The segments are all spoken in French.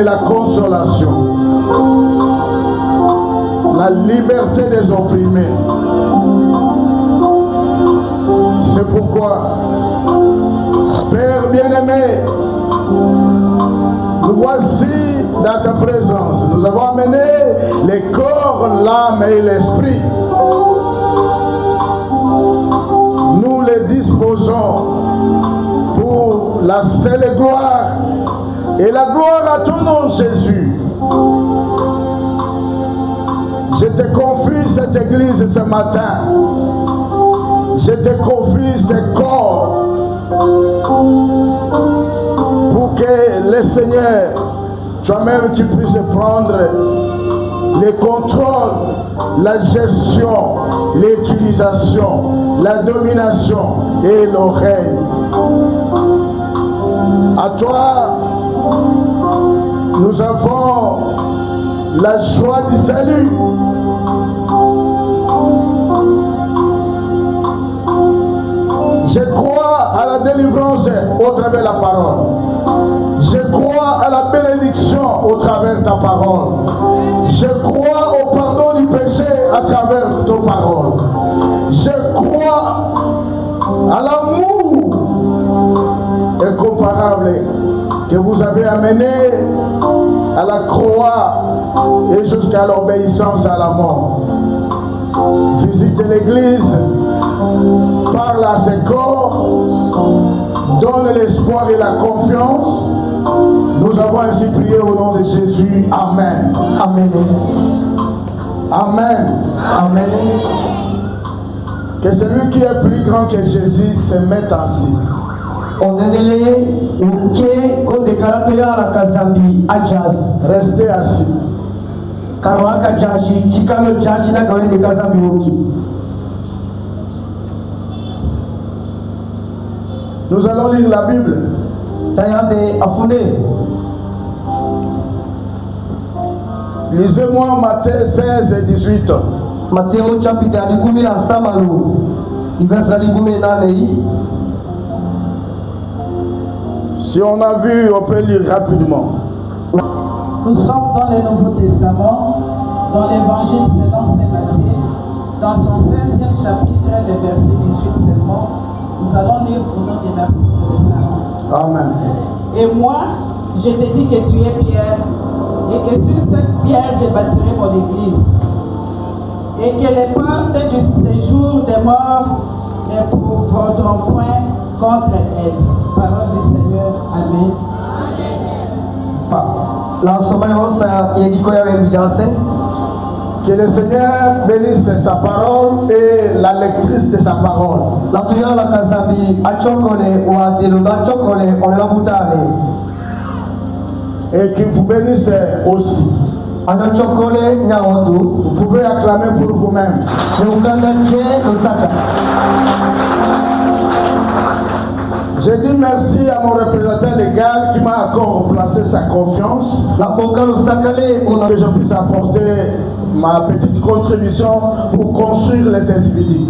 La consolation, la liberté des opprimés. C'est pourquoi, Père bien-aimé, nous voici dans ta présence. Nous avons amené les corps, l'âme et l'esprit. Nous les disposons pour la seule gloire et la gloire à ton nom, Jésus. Je te confie cette église ce matin. Je te confie ce corps pour que le Seigneur, toi-même, tu puisses prendre le contrôle, la gestion, l'utilisation, la domination et le règne. À toi, nous avons la joie du salut. Je crois à la délivrance au travers de la parole. Je crois à la bénédiction au travers de ta parole. Je crois au pardon du péché à travers ta parole. Je crois à l'amour incomparable que vous avez amené à la croix et jusqu'à l'obéissance à la mort. Visite l'église, parle à ses corps, donne l'espoir et la confiance. Nous avons ainsi prié au nom de Jésus. Amen. Amen. Amen. Amen. Que celui qui est plus grand que Jésus se mette assis. Restez assis. Nous allons lire la Bible. Lisez-moi Matthieu 16 et 18. Matthieu chapitre 18, verset 18. Si on a vu, on peut lire rapidement. Nous sommes dans le Nouveau Testament, dans l'Évangile selon Saint Matthieu, dans son 16e chapitre, le verset 18 seulement. Nous allons lire au nom de merci de Amen. Et moi, je te dis que tu es Pierre, et que sur cette pierre, je bâtirai mon église. Et que les portes du séjour des morts ne pourront point contre elle. Parole du Seigneur. Amen. Que le Seigneur bénisse sa parole et la lectrice de sa parole. Et qu'il vous bénisse aussi. Vous pouvez acclamer pour vous-même. Je dis merci à mon représentant légal qui m'a encore placé sa confiance. Que je puisse apporter ma petite contribution pour construire les individus.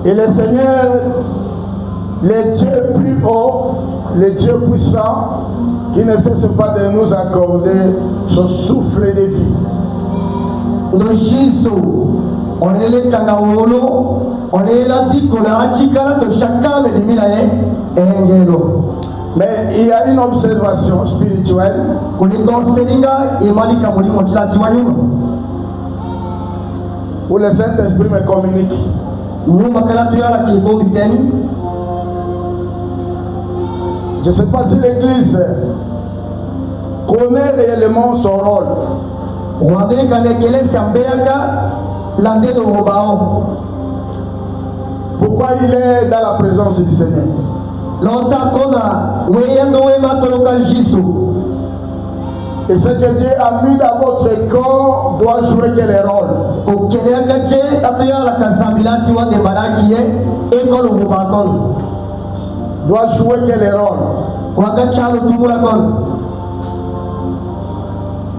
Et le Seigneur, le Dieu plus haut, le Dieu puissant, qui ne cesse pas de nous accorder son souffle de vie. Mais il y a une observation spirituelle. Où le Saint-Esprit me communique. Je ne sais pas si l'Église connaît réellement son rôle. Pourquoi il est dans la présence du Seigneur? Et ce que Dieu a mis dans votre corps doit jouer quel rôle? Doit jouer quel rôle?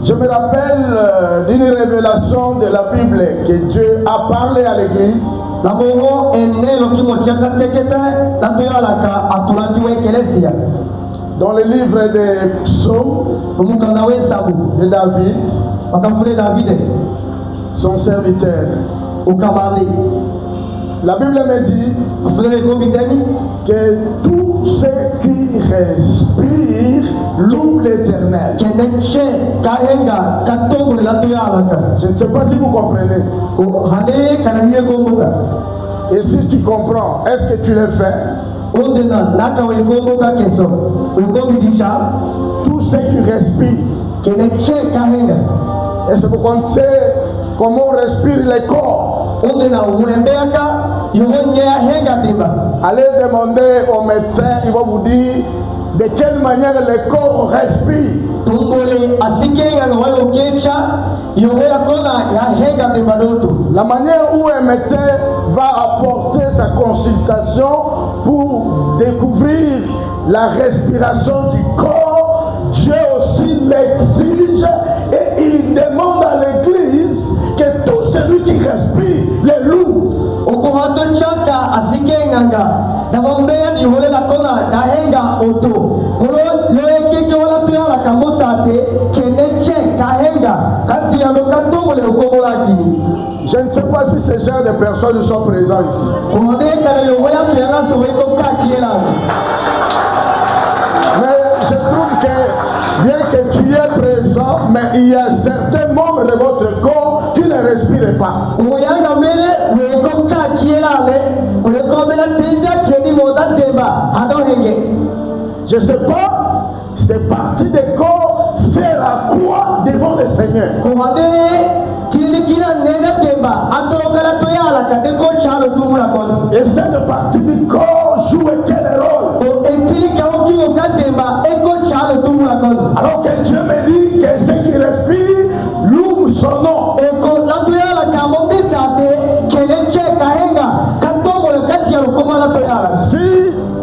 Je me rappelle d'une révélation de la Bible que Dieu a parlé à l'Église. Dans le livre des psaumes de David, son serviteur. La Bible me dit que tous ceux qui respirent louent l'Éternel. Je ne sais pas si vous comprenez. Et si tu comprends, est-ce que tu le fais? Tous ceux qui respirent. Est-ce que vous connaissez comment on respire le corps? Allez demander au médecin, il va vous dire de quelle manière le corps respire. La manière où un médecin va apporter sa consultation pour découvrir la respiration du corps, Dieu aussi l'exige et il demande à l'Église que tout celui qui respire le loue. Je ne sais pas si ces genres de personnes sont présents ici. Mais je trouve que bien que tu es présent, mais il y a certains membres de votre corps qui ne respirent pas. Je ne sais pas, ces parties de corps sert à quoi devant le Seigneur? Et cette partie du corps joue quel rôle? Alors que Dieu me dit que ceux qui respirent louent son nom. Si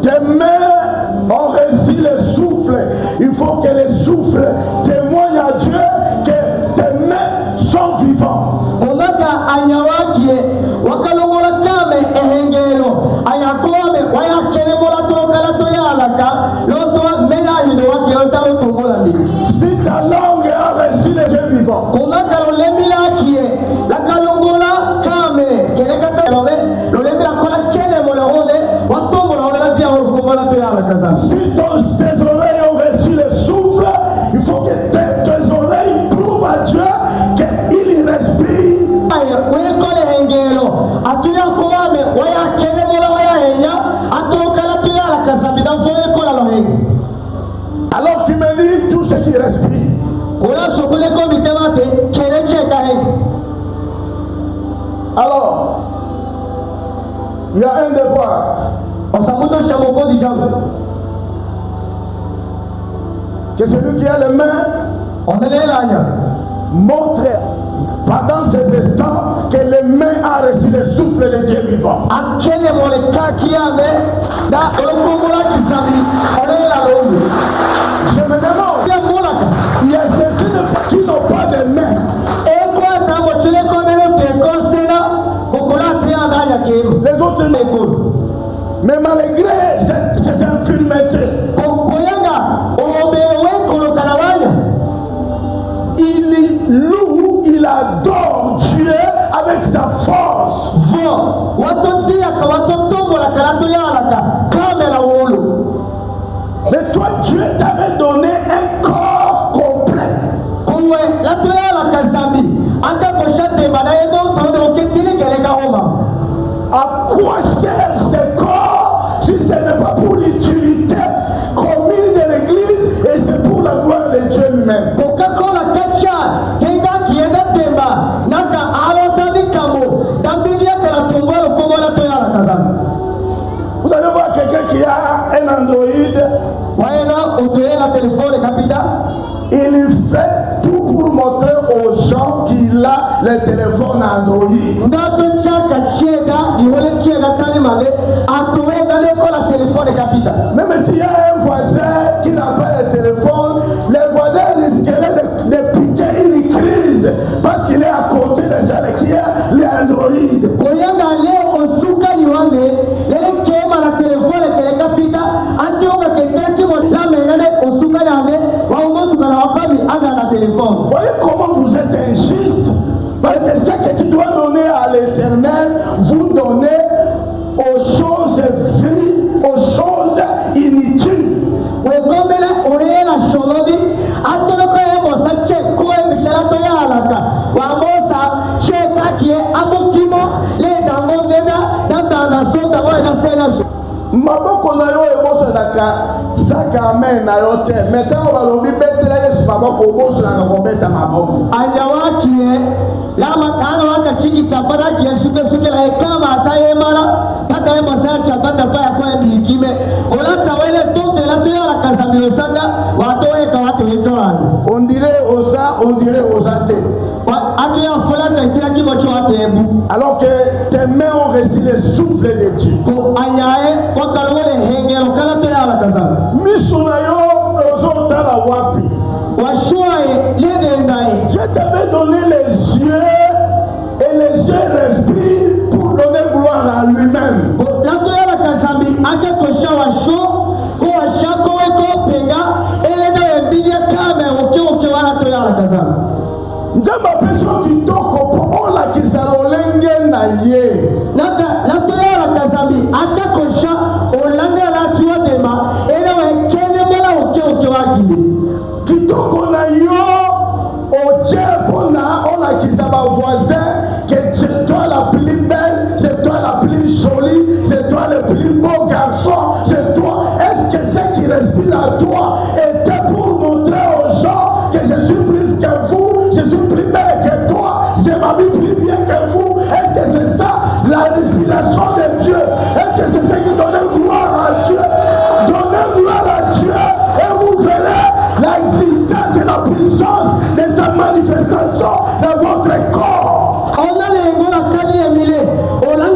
tes mains ont reçu le souffle, il faut que le souffle témoigne à Dieu que tes mains sont vivantes. Si ta langue a reçu le Dieu vivant, si tes oreilles ont reçu le souffle, il faut que tes oreilles prouvent à Dieu qu'il respire. Alors tu me dis tout ce qui respire. Alors, il y a un devoir. Que celui qui a les mains montre pendant ces instants que les mains a reçu le souffle de Dieu vivant. Je me demande, il y a certains qui n'ont pas de mains. Les autres n'écoutent. Mais malgré ces infirmités, il loue, il adore Dieu avec sa force. Mais toi, Dieu t'avait donné un corps complet. À quoi sert ce corps si ce n'est pas pour l'utilité commune de l'Église et c'est pour la gloire de Dieu lui-même? Vous allez voir quelqu'un qui a un Android. Il fait tout pour montrer aux gens qu'il a le téléphone Android. Même s'il y a un voisin qui n'a pas de téléphone, les voisins risqueraient de piquer une crise parce qu'il est à côté de celle qui a l'Android. Voyez comment vous êtes injuste. Parce que ce que tu dois donner à l'Éternel, vous donnez aux choses viles, aux choses inutiles. Maboko na yo eboso naka saka amen na yo te metango balobi betela Yesu maboko oboso na kobeta maboko anyawakie lama kana wakachiki tabara kiesuke suke la kama atayemala tata yema sacha bata pa kwa ndikime olata wele tonde la tuya la kazamiro saka watoeka watu wetwani on dirait osa te atuya fola na itira kimo cho atebu alors que tes mains ont reçu le souffle de Dieu ko anyae wakalole hengero kala tuya la kazam misuna yo ozotala wapi washoe ledendae Dieu t'avait donné les yeux et les yeux respirent pour donner gloire à lui-même. La tuya la kazambi ake ko shawa sho ko shako ko penga ele da bidia kame oke wala tuya la kazam Nzamba peso ki ye. La toya la kazambi aka kosha olanga la tuwa dema ena kene mola oke wakili. Kitoko na yo Ojepona on a qui ça va voisin que c'est toi la plus belle, c'est toi la plus jolie, c'est toi le plus beau garçon, c'est toi. Est-ce que ce qui respire à toi était pour montrer aux gens que je suis plus que vous, je suis plus belle que toi, je m'habille plus bien que vous? Est-ce que c'est ça la respiration de Dieu? Est-ce que c'est ce qui donne gloire à Dieu? Donnez gloire à Dieu et vous verrez l'existence et la puissance de sa manifestation dans votre corps. On a les gens la kadi emile, on a la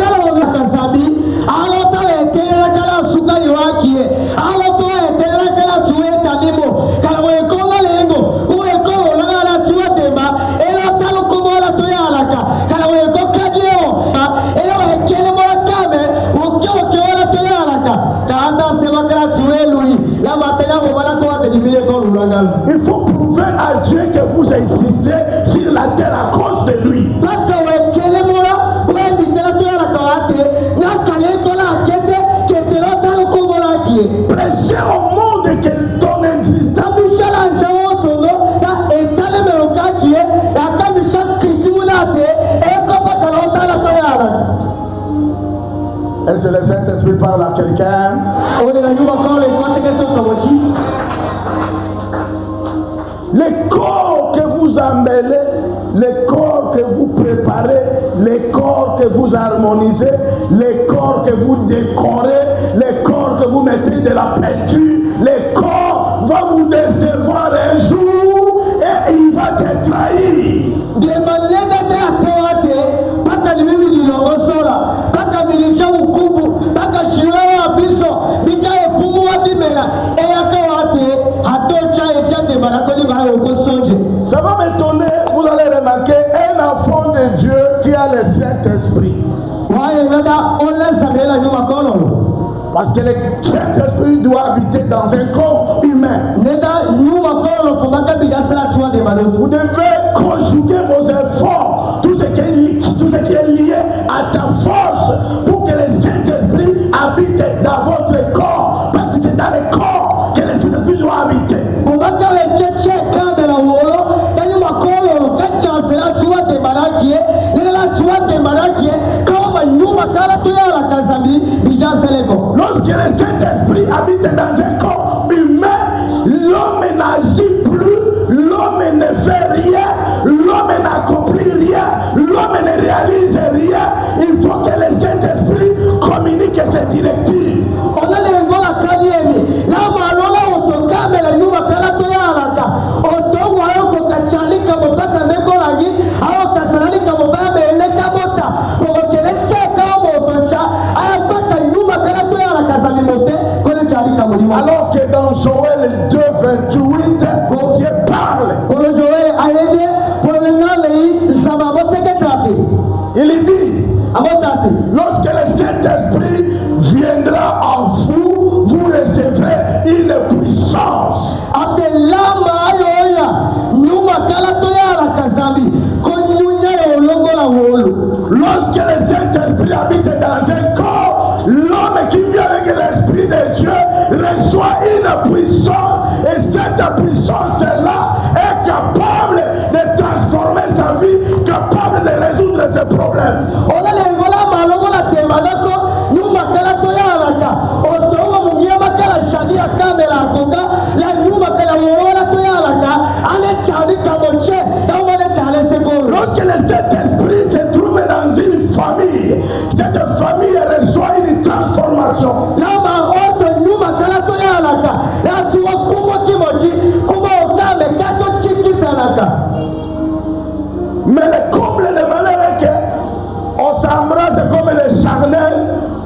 kasambi, alors t'as été la kala suka yoakie, alors t'as été la kala tué tanimo, car on est comme les gens, on est comme on a la tué tema, et là t'as le comme la tué à la ka, car on est comme kadio, et là on est quel est mon kame, on kyo la tué à la ka, car c'est ma kala tué lui, la matin on va la quoi de diminuer comme l'angal. Il faut prouver à Dieu que vous existez sur la terre à cause de lui. Prêchez au monde que ton existence est-ce que le Saint-Esprit parle à quelqu'un? Les corps que vous emmêlez, les corps que vous préparez, les corps que vous harmonisez, les corps que vous décorez, les corps que vous mettez de la peinture, les corps vont vous décevoir un jour et il va te trahir. Ça va m'étonner, vous allez remarquer un enfant de Dieu qui a le Saint-Esprit. Parce que le Saint-Esprit doit habiter dans un corps humain. Vous devez conjuguer vos efforts, tout ce qui est lié à ta force, pour que le Saint-Esprit habite dans votre corps. Parce que c'est dans le corps que le Saint-Esprit doit habiter. Lorsque le Saint-Esprit habite dans un corps humain, l'homme n'agit plus, l'homme ne fait rien, l'homme n'accomplit rien, l'homme ne réalise rien. Il faut que le Saint-Esprit communique ses directives. Alors que dans Joël 2, 28, Dieu parle. Il dit, lorsque le Saint-Esprit viendra en vous, vous recevrez une puissance. Lorsque le Saint-Esprit habite dans un corps, l'homme qui vient avec l'Esprit de Dieu reçoit une puissance, et cette puissance-là est capable de transformer sa vie, capable de résoudre ses problèmes. Lorsque le Saint-Esprit se trouve dans une famille, cette famille reçoit une transformation. Mais le comble de malheur est qu'on s'embrasse comme des charnels,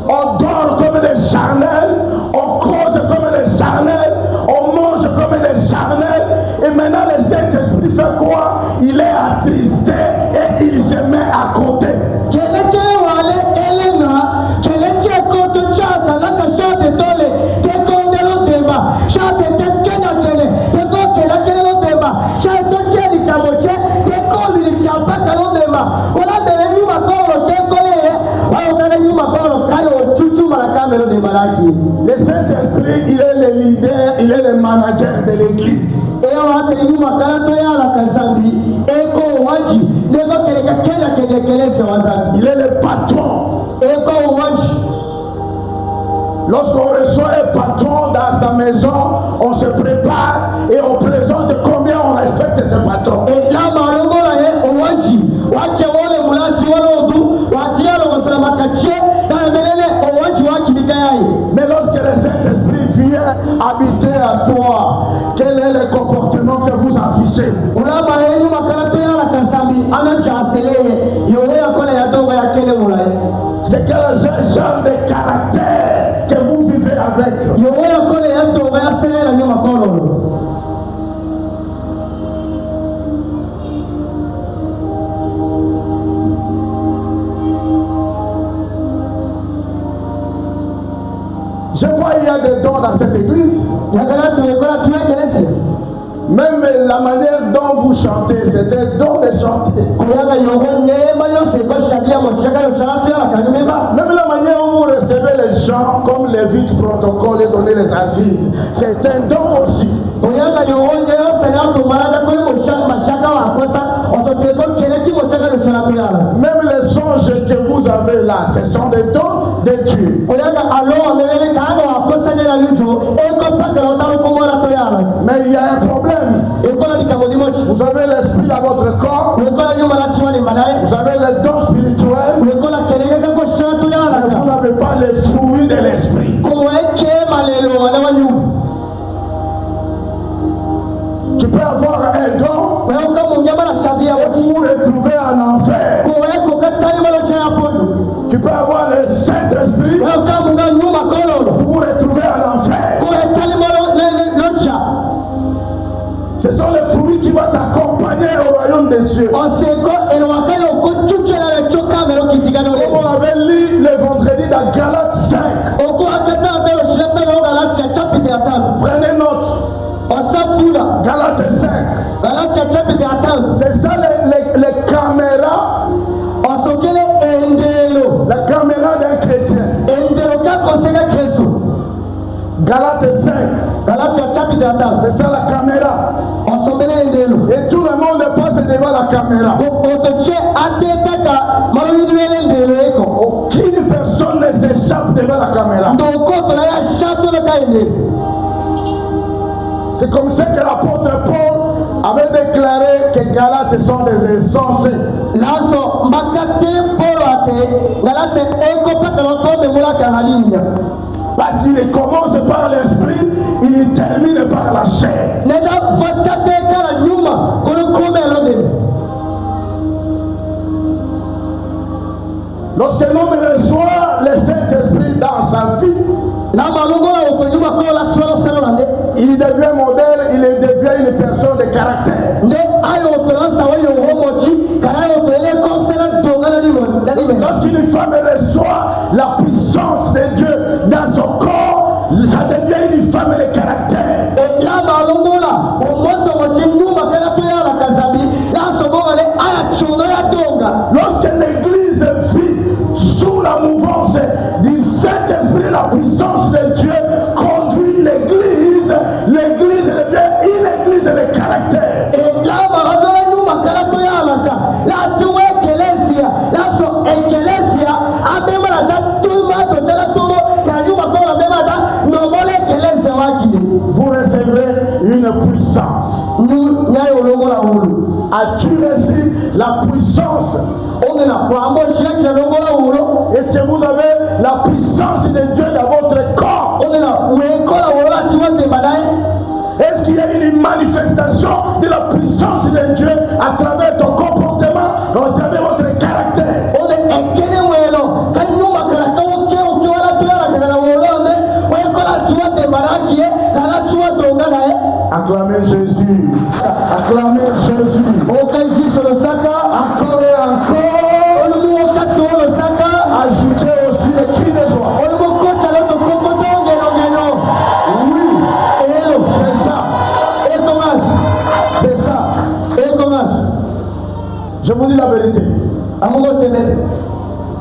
on dort comme des charnels, on cause comme des charnels, on mange comme des charnels, et maintenant le Saint-Esprit fait quoi? Il est attristé et il se met à côté. Le Saint-Esprit, il est le leader, il est le manager de l'église. Il est le patron. Lorsqu'on reçoit un patron dans sa maison, on se prépare et on présente combien on respecte ce patron. Mais lorsque le Saint-Esprit vient habiter à toi, quel est le comportement que vous affichez? C'est quel genre de caractère que vous vivez avec? Je vois il y a des dons dans cette église. Même la manière dont vous chantez, c'est un don de chanter. Même la manière où vous recevez les gens, comme les vites protocoles et donner les assises, c'est un don aussi. Même les songes que vous avez là, ce sont des dons de Dieu. Mais il y a un problème. Vous avez l'esprit dans votre corps. Vous avez le don spirituel. Mais vous n'avez pas les fruits de l'esprit. Tu peux avoir un don et vous vous retrouvez en enfer. Tu peux avoir le Saint-Esprit, vous vous retrouvez en enfer. Ce sont les fruits qui vont t'accompagner au royaume des cieux. Comme on avait lu le vendredi dans Galates 5. Prenez note. Galates 5. C'est ça les caméras. La caméra d'un chrétien. Galates 5. C'est ça la caméra. Et tout le monde passe devant la caméra. Aucune personne ne s'échappe devant la caméra. C'est comme ça que l'apôtre Paul avait déclaré que Galates sont des insensés. Parce qu'il commence par l'esprit, il termine par la chair. Lorsque l'homme reçoit le Saint-Esprit dans sa vie, il devient modèle, il devient une personne de caractère. Lorsqu'une femme reçoit la puissance de Dieu dans son corps, ça devient une femme de caractère. Lorsque l'église vit sous la mouvance du Saint-Esprit, la puissance de Dieu conduit l'église. L'église devient une église de caractère. Vous recevrez une puissance. As-tu reçu la puissance? Est-ce que vous avez la puissance de Dieu dans votre corps? Est-ce qu'il y a une manifestation de la puissance de Dieu à travers ton comportement, à travers votre caractère? Acclamez Jésus. Acclamez Jésus. Encore et encore. Ajoutez aussi les cris de joie. Oui. C'est ça. C'est ça. Je vous dis la vérité.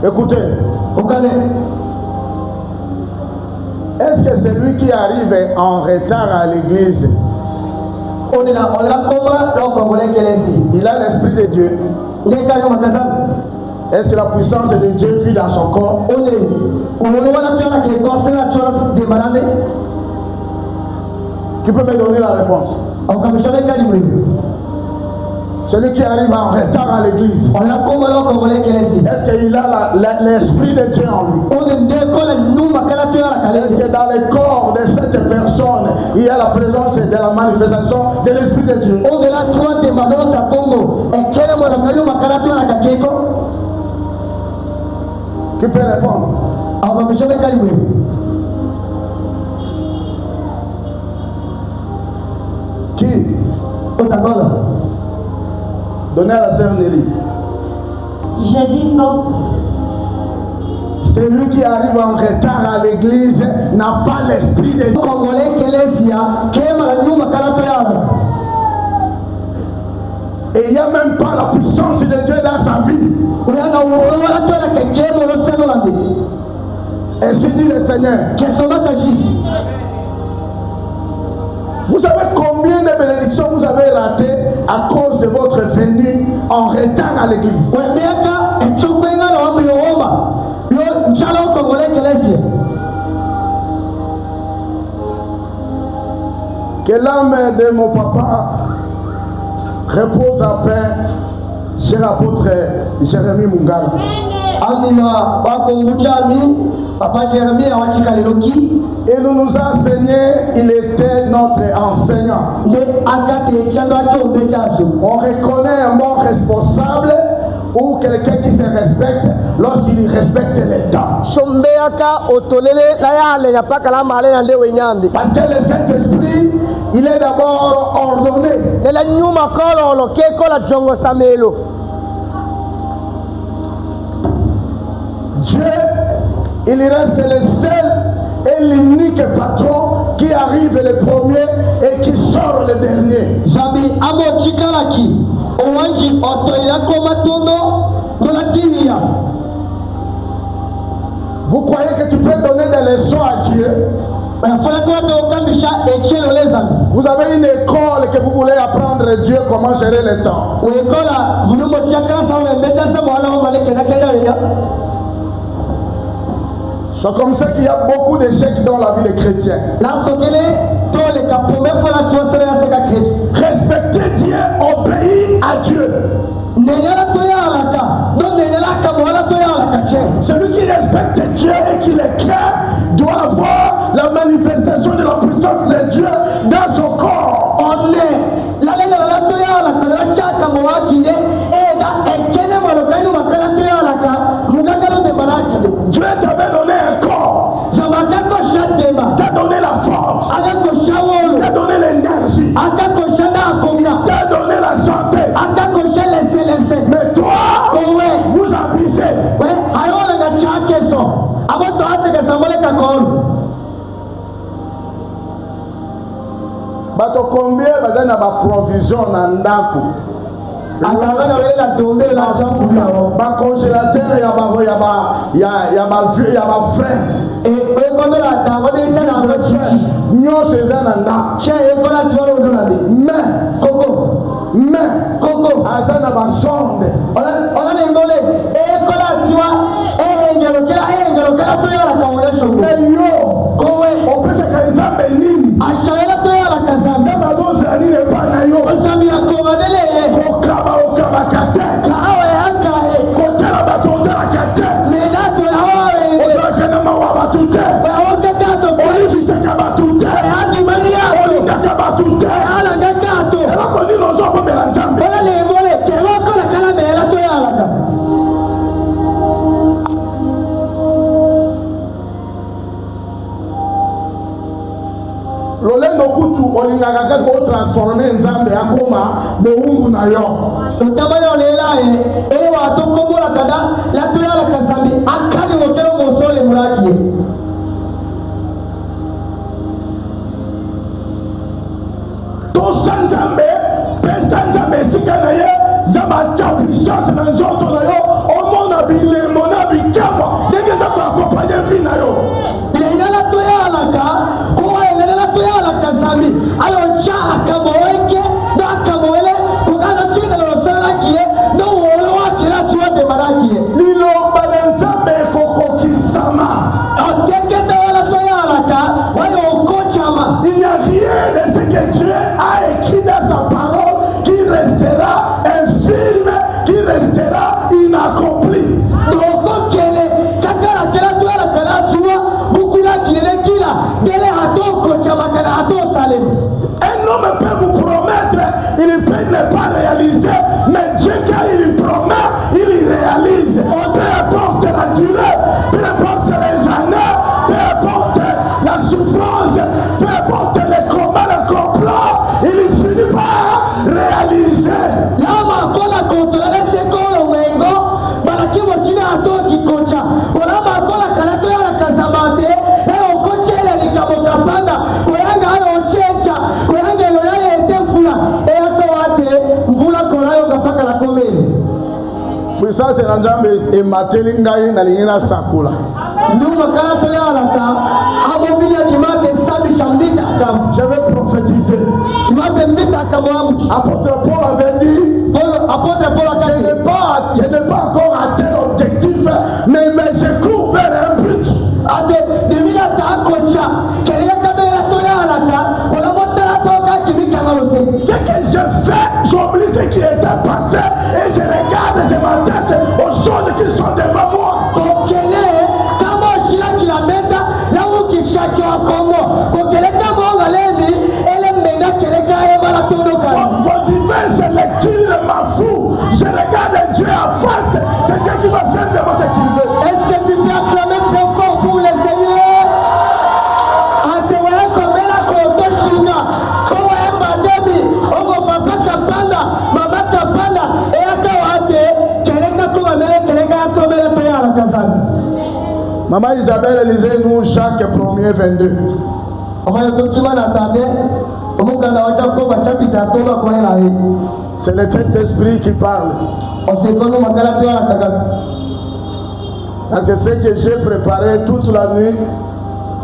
Écoutez. Est-ce que celui qui arrive en retard à l'église, il a l'esprit de Dieu? Est-ce que la puissance de Dieu vit dans son corps? Qui peut me donner la réponse? Celui qui arrive en retard à l'église, est-ce qu'il a l'esprit de Dieu en lui? Est-ce que dans le corps de cette personne, il y a la présence de la manifestation de l'esprit de Dieu? Qui peut répondre? Qui? Donnez à la sœur Nelly. J'ai dit non. Celui qui arrive en retard à l'église n'a pas l'esprit de Dieu. Et il n'y a même pas la puissance de Dieu dans sa vie. Ainsi dit le Seigneur. Vous savez combien de bénédictions vous avez ratées à cause de votre venue en retard à l'église? Que l'âme de mon papa repose à paix, cher apôtre Jérémie Mungala. Il nous a enseigné, il était notre enseignant. On reconnaît un bon responsable ou quelqu'un qui se respecte lorsqu'il respecte les temps. Parce que le Saint-Esprit, il est d'abord ordonné. Dieu, il reste le seul et l'unique patron qui arrive le premier et qui sort le dernier. Vous croyez que tu peux donner des leçons à Dieu? Vous avez une école que vous voulez apprendre à Dieu comment gérer le temps. C'est comme ça qu'il y a beaucoup d'échecs dans la vie des chrétiens. Respecter Dieu, obéir à Dieu. Celui qui respecte Dieu et qui le craint doit avoir la manifestation de la puissance de Dieu dans son corps. Dieu t'avait donné un corps. Il t'a donné la force. Il t'a donné l'énergie. Il t'a donné la santé. Mais toi, vous abusez. Bato combien baza na ba provision na ndako? Ba congélateur ya ba frein. Nyonso eza na ndako. Mais aza na ba sonde. Mais yo opesaka nzambe nini? Nzambe azozela nini epai na yo? Okabaka te. Kotala bato otalaka te. Ozalaka na mawa bato te. Olifisaka bato te. Olingaka bato te. Eloko nini ozobomela Nzambe? Lolendo kutu olingaka kaka otransforme Nzambe akoma boungu na yo. Tosa Nzambe, pesa Nzambe esika na ye, Nzambe atia puissance na nzoto na yo, omona bilembo na bikamwa, ndenge eza puissance na nzambe emateli ngai na lingina sakula. Je vais prophétiser. Apôtre Paul avait dit, je n'ai pas encore atteint l'objectif, mais je cours vers un but. Ce que je fais, j'oublie ce qui était passé et je regarde et je m'intéresse aux choses qui sont devant moi. Vos diverses lectures m'en foutent. Je regarde Dieu en face. C'est Dieu qui va faire de moi ce qu'il veut. Est-ce que tu peux acclamer très fort pour le Seigneur? Maman Isabelle lisait nous chaque 1er 22. C'est le Saint-Esprit qui parle. Parce que ce que j'ai préparé toute la nuit,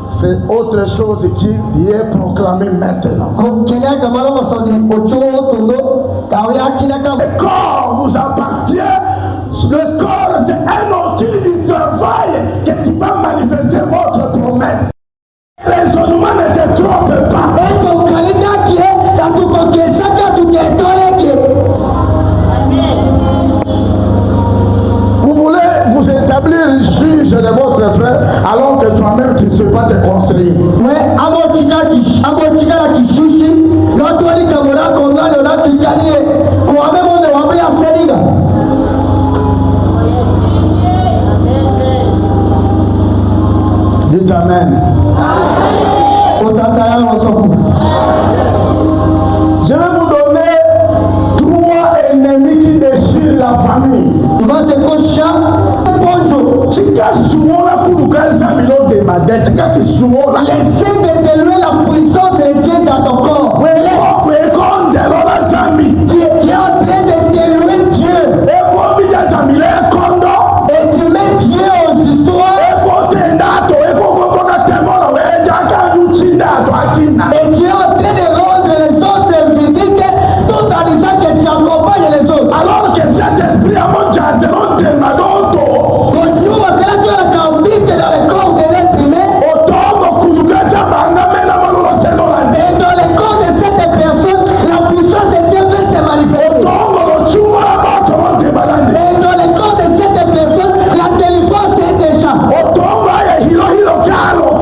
c'est autre chose qui est proclamé maintenant. Le corps vous appartient. Le corps, c'est un outil du travail que tu vas manifester votre promesse. Le raisonnement ne te trompe pas. Vous voulez vous établir juge de votre frère alors que toi-même tu ne sais pas te conseiller. Dites Amen. Je vais vous donner 3 ennemis qui déchirent la famille. L'essai de délouer la puissance de Dieu dans ton corps. Tu es en train de délouer Dieu. Et tu mets Dieu aux histoires. Et tu es en train de rendre les autres visites tout en disant que tu accompagnes les autres. Alors que cet esprit a mon jazero demandonto. Donc nous, maintenant, tu as habite dans le corps de l'être humain. Et dans le corps de cette personne, la puissance de Dieu veut se manifester. Et dans le corps de cette personne, la délivrance est déjà.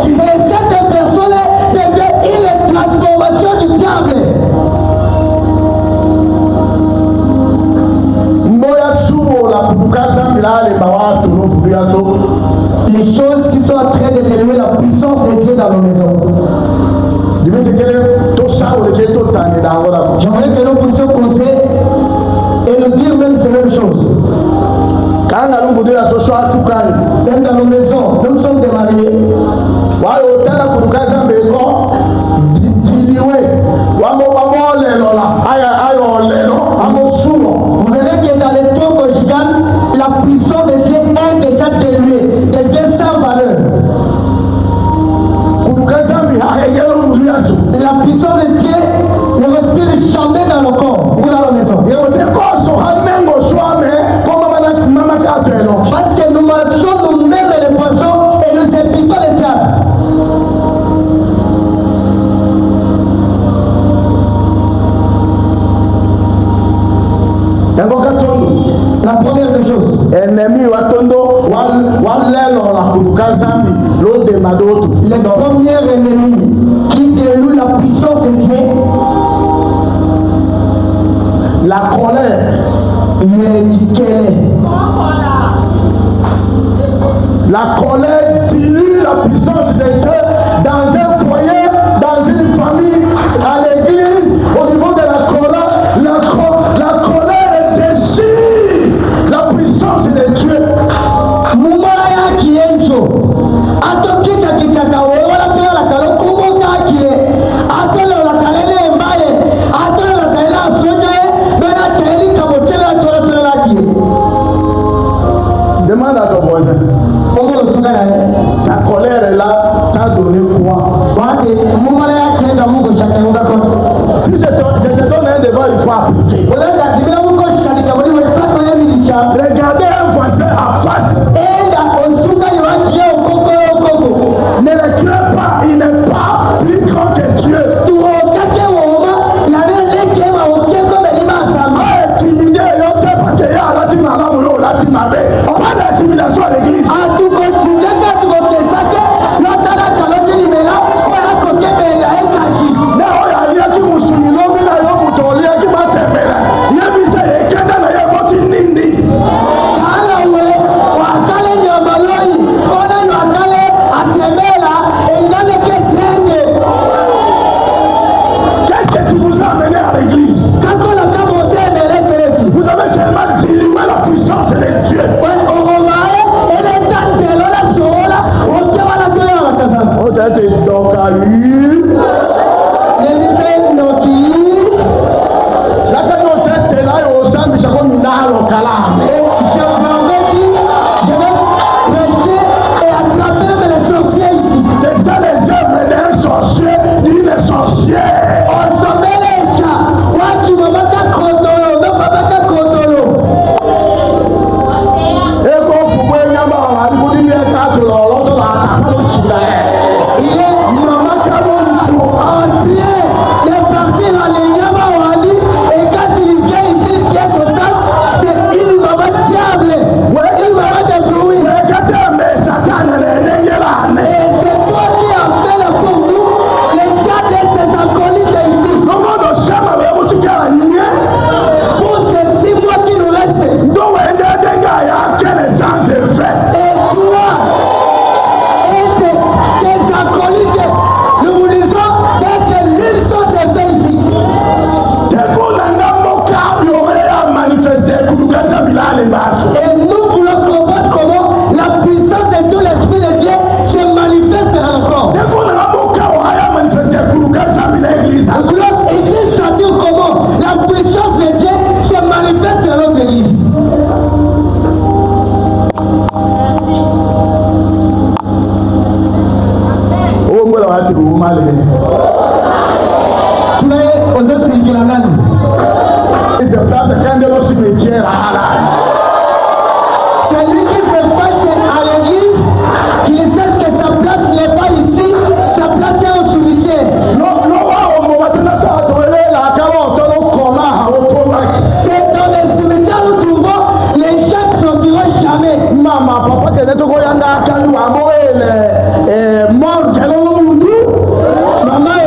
Et cette personne devient une transformation du diable. Les choses qui sont en train de délouer la puissance de Dieu dans nos maisons. J'aimerais que nous puissions causer et nous dire même ces mêmes choses. Même dans nos maisons, nous sommes des mariés. Vous verrez que dans les taux conjugal, la puissance de Dieu est déjà déluée, devient sans valeur. La puissance de Dieu ne respire jamais dans le corps ou dans la maison. Parce que nous marchons nous-mêmes les poissons et nous invitons les diables. La première des choses. Ennemi watondo walelo la kurukazambi lo de madotu. Le premier ennemi qui déloue la puissance de Dieu, la colère. La colère dilue la puissance de Dieu dans un foyer, dans une famille, à l'église, au niveau de la colère. La colère déchire la puissance de Dieu. Mumaya kienjo. Ato kicha wala toya la kalo kumoka kie. Ato la kalele mbaye. Ato la kalele asoja e. Bena cheli kamochela chora kie. Demande à ton voisin. Ta colère est là, t'as donné quoi? Si je te donne un devoir, il faut appliquer. Regardez un voisin en face. Ne le crains pas, il n'est pas plus grand que Dieu. Intimidé, parce qu'il y a pas d'intimidation à l'église. Qu'est-ce que tu nous as amené à l'église? Vous avez seulement dilué la puissance de Dieu. Donc à lui. La tête là au sein de chaque nalo calame. Je vais prêcher et attraper les sorciers ici. C'est ça les œuvres d'un sorcier, d'une sorcière. On s'en met les chats. Waki mamaka kotolo, no mamaka kotolo. Et quand vous voyez Yama, vous dites bien qu'à tout l'autre, la tapalo chila. Il est mamaka bonjour. En train de partir dans les Yama Wadi. Et quand il vient ici, il tient son sac. C'est une maman diable. Une maman de bruit. Et c'est toi qui as fait le pour nous. Les diables et ses acolytes ici. Pour ces 6 mois qui nous restent. Et toi et tes acolytes, nous vous disons d'être l'une sur ces faits ici. Et nous voulons comprendre comment la puissance de Dieu, l'Esprit de Dieu, se manifeste dans le corps. Nous voulons ici sentir comment la puissance de Dieu se manifeste dans notre église. C'est lui qui se fâche à l'église, qu'il sache que sa place n'est pas ici, sa place est au cimetière. C'est dans les cimetières où nous trouvons les gens qui sortiront jamais. Maman, papa, c'est de Maman,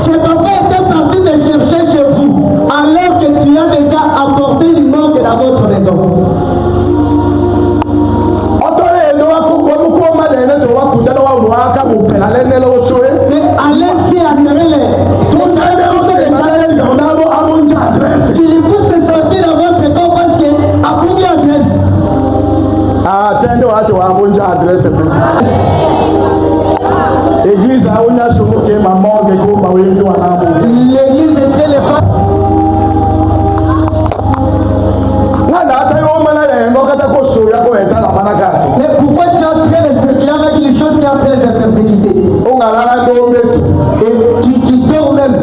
c'est papa était parti te chercher chez vous, alors que tu as déjà apporté une morgue dans votre maison. Mais allez-y attirer qu'il puisse se sortir dans votre corps parce que à combien adresse. Attendez, adresse. Église a une chose qui est ma mort de Goma. L'église de Dieu n'est pas. Mais pourquoi tu es en train de circuler avec une chose qui est en train de te persécuter? Et tu dors même.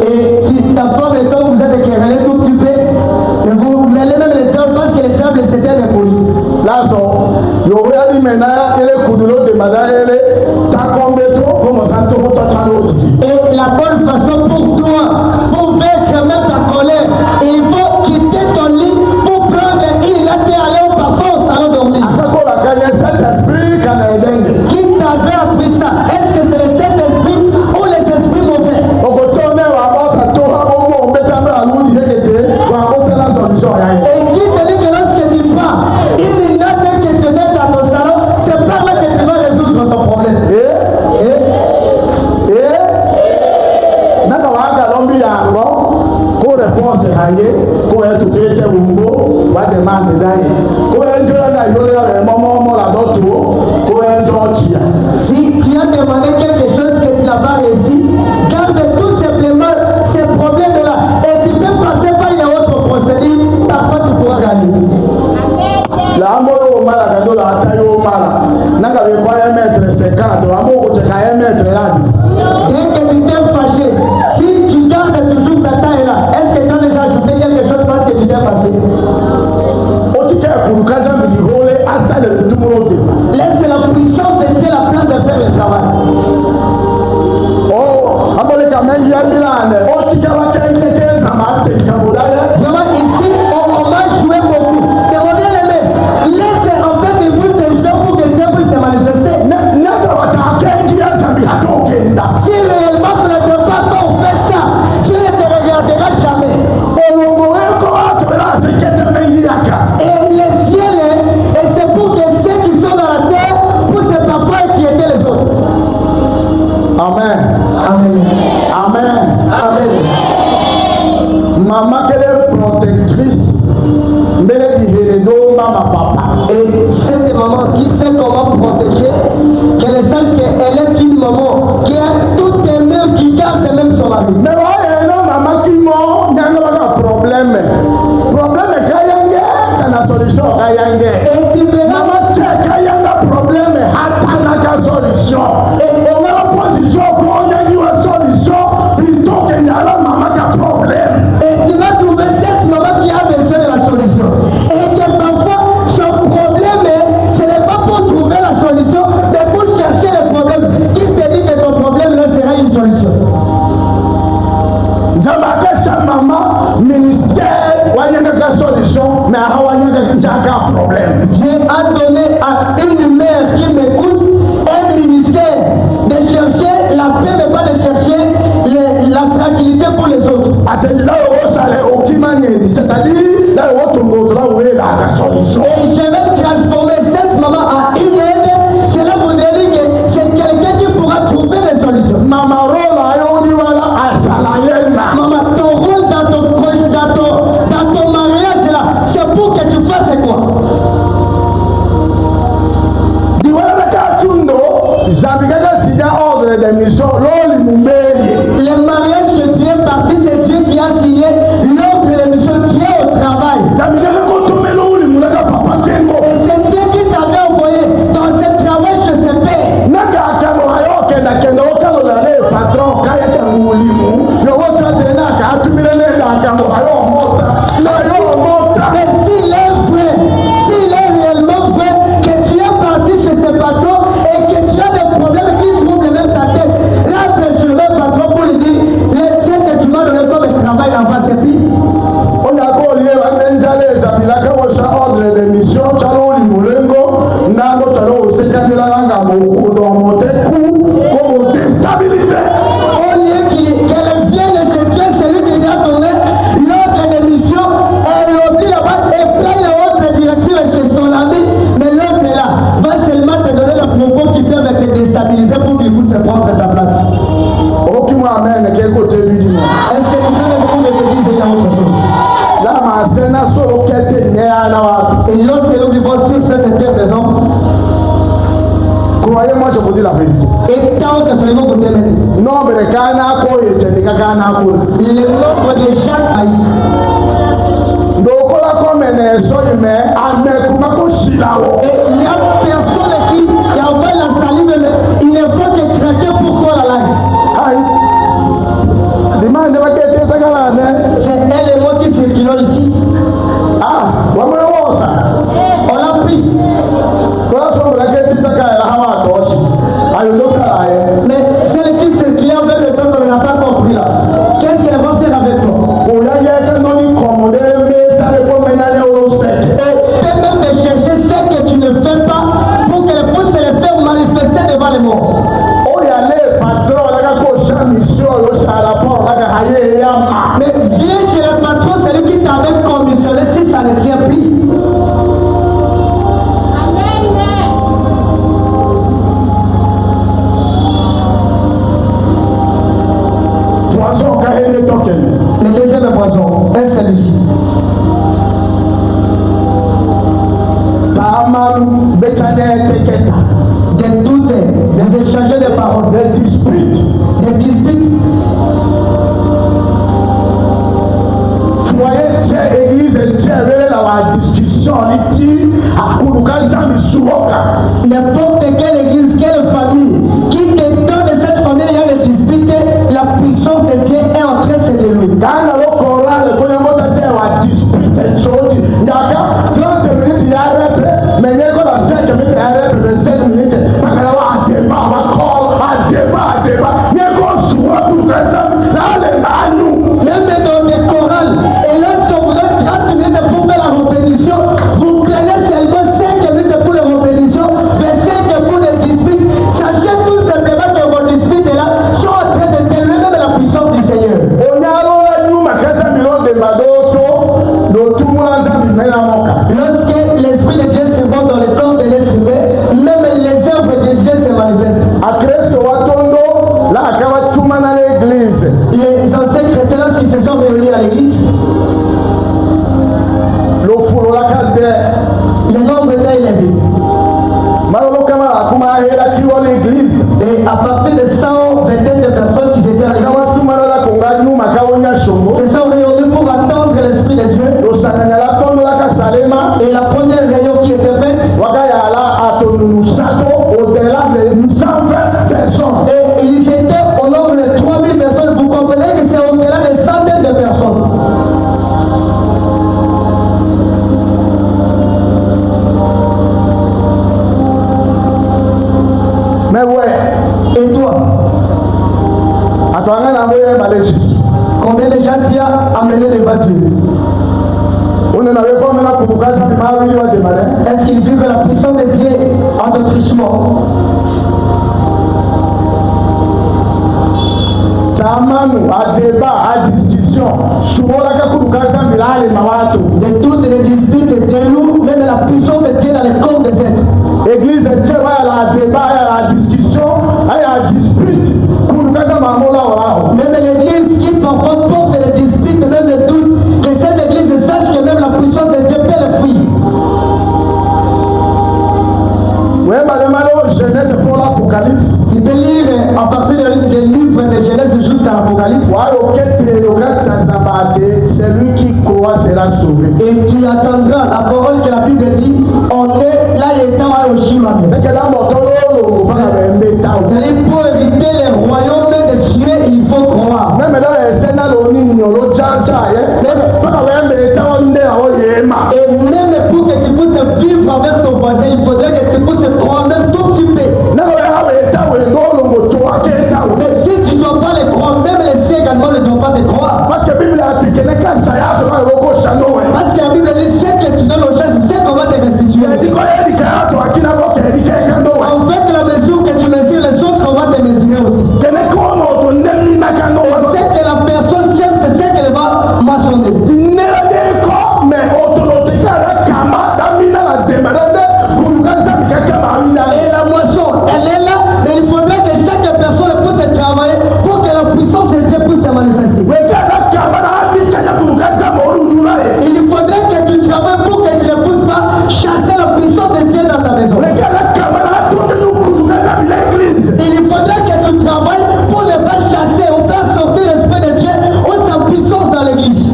Et ta femme et toi vous êtes querellés tout petit peu, et vous mêlez même les diables parce que les diables c'était les polis. Là, il y aurait dit maintenant, il est coudulot de madame, elle est takombeto, comme ça, tout le monde. Et la bonne façon pour toi, pour vaincre même ta colère, il faut quitter ton lit pour prendre une latte et aller au parfum au salon dormir. Qui t'avait appris ça? Est-ce que c'est le Saint-Esprit ou les esprits mauvais? Et qui te dit que lorsque tu pars, une latte que tu mets dans ton salon, c'est par là que tu vas résoudre ton problème. Vraiment ici, on va jouer beaucoup. Mais mon bien-aimé, laisse en fait le bout des gens pour que Dieu puisse se manifester. Si réellement tu ne peux pas encore faire ça, tu ne te regarderas jamais. Et les ciels, et c'est pour que ceux qui sont dans la terre puissent parfois inquiéter les autres. Amen. Amen. Amen. Amen. Maman, quelle est protectrice? Et cette maman qui sait comment protéger, qu'elle sache qu'elle est une maman qui a tout aimé, qui garde même son mari. Mais ouais, non, maman qui mort, il y a un problème. Problème est qu'il y a une solution. Et tu verras, Maman, tu sais qu'il y a un problème, il y a une solution. Et on a la position pour y a une solution plutôt qu'il y a la maman qui a un problème. et tu vas trouver cette maman qui a besoin de la solution. Et que parfois, son problème, ce n'est pas pour trouver la solution, mais pour chercher le problème. Qui te dit que ton problème là sera une solution? Zabakasha maman, ministère, il y a une solution, mais il y a un problème. Dieu a donné à une mère qui m'écoute un ministère de chercher la paix, mais pas de chercher la tranquillité pour les autres. C'est-à-dire, là où est la solution. Et je vais transformer cette maman en une aide. Cela voudrait dire que c'est quelqu'un qui pourra trouver les solutions. Maman, Maman, ton rôle dans ton mariage là, c'est pour que tu fasses quoi? Le mariage que tu es parti, c'est Dieu qui a signé l'ordre de mission. Tu es au travail. Et c'est Dieu qui t'avait envoyé dans ce travail chez ce père. Mais s'il est vrai, s'il est réellement vrai que tu es parti chez ce patron et que tu as des problèmes qui troublent même ta tête, rentre chez le même patron pour lui dire, le Dieu que tu m'as donné comme travail là-bas, c'est pire. ordre de mission chalo limulengo nango chalo osekanyela nanga mokudo moteku comme déstabiliser. Au lieu qu'elle vienne chez Dieu, celui qui lui a donné l'ordre de mission, elle oublie là-bas et prend l'autre directive chez son ami, mais l'autre est là, va seulement te donner le propos qui peuvent te déstabiliser pour qu'il puisse prendre ta place. Ok, moi, amen, quel côté lui dis-moi. Est-ce que tu peux me dire que il y a autre chose? Là, ma scène a solo quête Et lorsque nous vivons sur cette terre des hommes, croyez-moi, je vous dis la vérité. et tant que seulement vous t'aimez, Nombre de kana ko eteni kakana ko. le nombre de gens haïs. Ndokola comme ne soyme ame kuma ko shirawo. Et il y a personne qui envoie la salive, mais il ne faut que craquer pour toi la langue. Aïe. Demande de bakete takala ne. C'est elle et moi qui circulons ici. Ah, wa mo wosa. On l'a pris. Kola so bakete takala hawa toshi. Ayo ndo sala ye. Mais celle qui circulait avec le temps qu'on n'a pas compris là, qu'est-ce qu'elle va faire avec toi? Oya yete no ni commode me tale ko menale o sek. Et peut même de chercher ce que tu ne fais pas pour qu'elle puisse le faire manifester devant les morts. Oya le patron la ka ko sha mission yo sha rapport la ka haye yama. Mais viens chez le patron, celui qui t'avait commissionné si ça ne tient plus. Poisson kahene token. Le deuxième poison est celui-ci. Taman bechane teketa. Des doutes, des échanges de paroles, Des disputes. des disputes. Foyer tient église tient la wa discussion liti akuluka zami suoka. N'importe quelle église, quelle famille qui dépend de cette famille, il y a des disputes, la puissance de Dieu est en train de se dérouler. Dans le Coran, le Coran te wa dispute chodi. Nyaka 30 minutes ya rep, mais nyeko la 5 minutes ya rep, 5 minutes. Bakala wa débat, wa call, a débat. dans l'église. Le nombre était élevé. Et à partir de 120 de personnes qui étaient à l'église, se sont réunis pour attendre l'Esprit de Dieu. Et la première réunion qui était faite, au-delà de 120 personnes. et ils étaient au nombre de 3000 personnes. Vous comprenez que c'est au-delà de centaines de personnes. Mais ouais. Et toi, combien de gens tu as amené devant Dieu? Est-ce qu'ils vivent la puissance de Dieu en autrichement? À débat, à discussion, De toutes les disputes de nous, même la puissance de Dieu dans les corps des êtres. Église, il y a débat, il y a discussion, il y a dispute. Même l'église qui parfois porte des disputes, même des doutes, que cette église sache que même la puissance de Dieu peut les fuir. Oui, madame, Genèse pour l'Apocalypse. Tu peux lire à partir du livre de Genèse jusqu'à l'Apocalypse. Celui qui croit sera sauvé. Et tu attendras la parole que la Bible dit. On est là et étant à Oshima. C'est que dans mon C'est-à-dire pour éviter les royaumes de Dieu, il faut croire. même dans les scènes, Et même pour que tu puisses vivre avec ton voisin, il faudrait que tu puisses croire même tout petit peu. Mais si tu ne dois pas les croire, même les siens également ne doivent pas te croire. parce que la Bible a dit que Parce que la Bible dit c'est que tu donnes aux gens, c'est qu'on va te restituer. En fait, la mesure que tu mesures les autres, on va te mesurer aussi. C'est que la personne tienne, c'est ce qu'elle va maçonner. Et la moisson, elle est là, mais il faudrait que chaque personne puisse travailler pour que la puissance de Dieu puisse se manifester. Il faudrait que tu travailles pour que tu ne puisses pas chasser la puissance de Dieu dans ta maison. Il faudrait que tu travailles pour ne pas chasser ou faire sortir l'esprit de Dieu ou sa puissance dans l'église.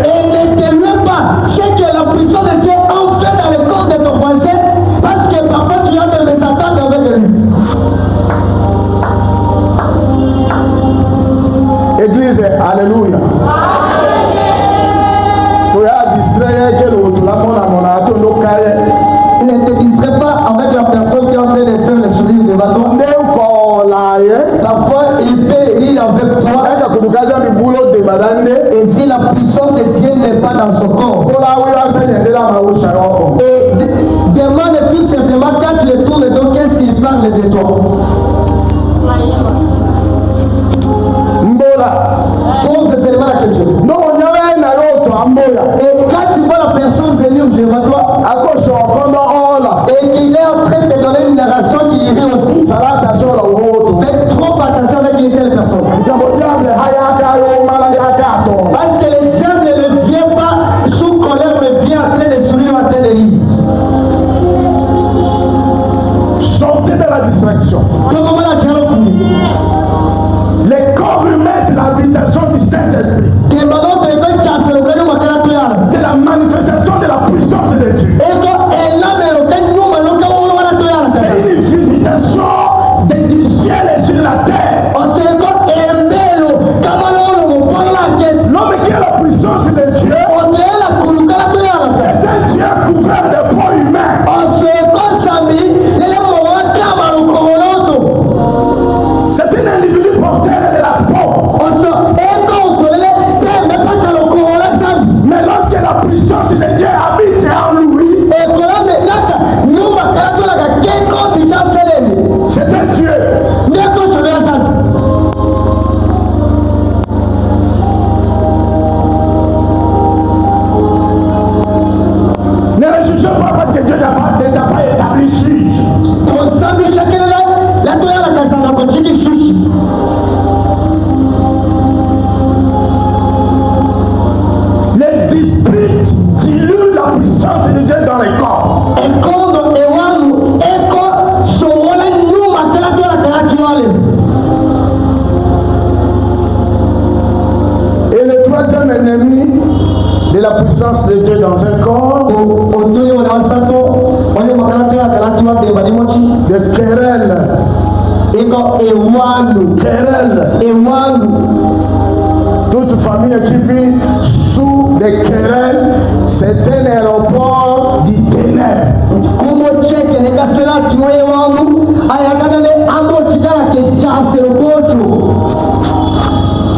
Et ne t'éloigne pas, c'est que la puissance de Dieu en fait dans le corps de ton voisin, parce que parfois tu as des mésententes avec lui. Église, alléluia. Ne te distrais pas avec la personne qui est en train de faire le sourire devant toi. Parfois, il peut rire avec toi. Et si la puissance de Dieu n'est pas dans son corps. Et demande tout simplement quand tu le tournes donc qu'est-ce qu'il parle de toi. Pose seulement la question. Et quand tu vois la personne venir devant toi et qu'il est en train de te donner une narration qui irait aussi, fais trop attention avec une telle personne. Parce que le diable ne vient pas sous colère, mais vient en train de sourire, en train de rire. Sortez de la distraction. Comment la diable finit? Les corps humains, c'est l'habitation du Saint-Esprit. C'est la manifestation de la puissance de Dieu. C'est une visitation du ciel et sur la terre. L'homme qui a la puissance de Dieu, c'est un Dieu couvert de peau humaine. juge pas parce que Dieu ne t'a pas établi juge. Les disputes diluent la puissance de Dieu dans les corps. Et le troisième ennemi de la puissance de Dieu dans un corps, de querelle. Querelle. Toute famille qui vit sous des querelles, c'est un aéroport du ténèbre.